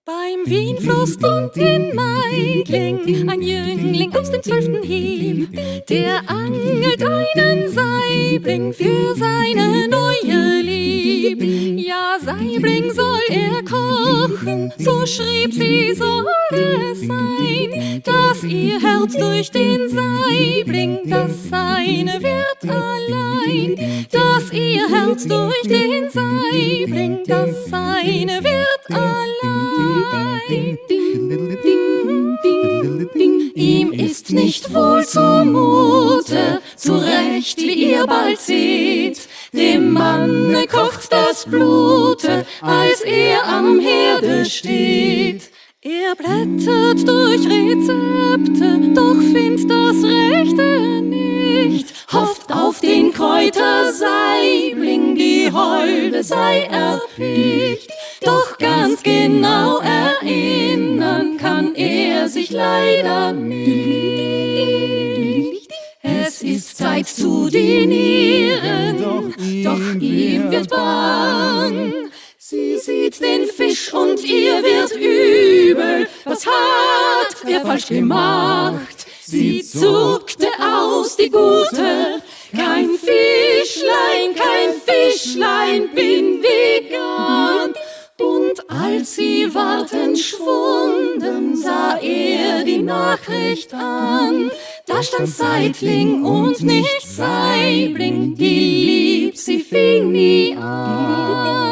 Beim Wienfluss und in Meidling, ein Jüngling aus dem 12. Hieb, der angelt einen Saibling für seine neue Lieb. Ja, Saibling soll er kochen, so schrieb sie, soll es sein, dass ihr Herz durch den Saibling das seine wird allein, dass ihr Herz durch den Saibling das seine wird allein. Ihm ist nicht wohl zumute, zu Recht, wie ihr bald seht. Dem Manne kocht das Blute, als er am Herde steht. Er blättert durch Rezepte, doch findet das Rechte nicht. Hofft auf den Kräutersaibling, die Holde sei erpicht. Doch ganz genau erinnern kann er sich leider nicht. Es ist Zeit zu dinieren, doch ihm wird bang. Sie sieht den Fisch und ihr wird übel. Was hat er falsch gemacht? Sie zuckte aus, die Gute. Kein Fischlein, bin vegan. Und als sie ward entschwunden, sah er die Nachricht an. Da stand Seitling und nicht Saibling, die Lieb, sie fing nie an.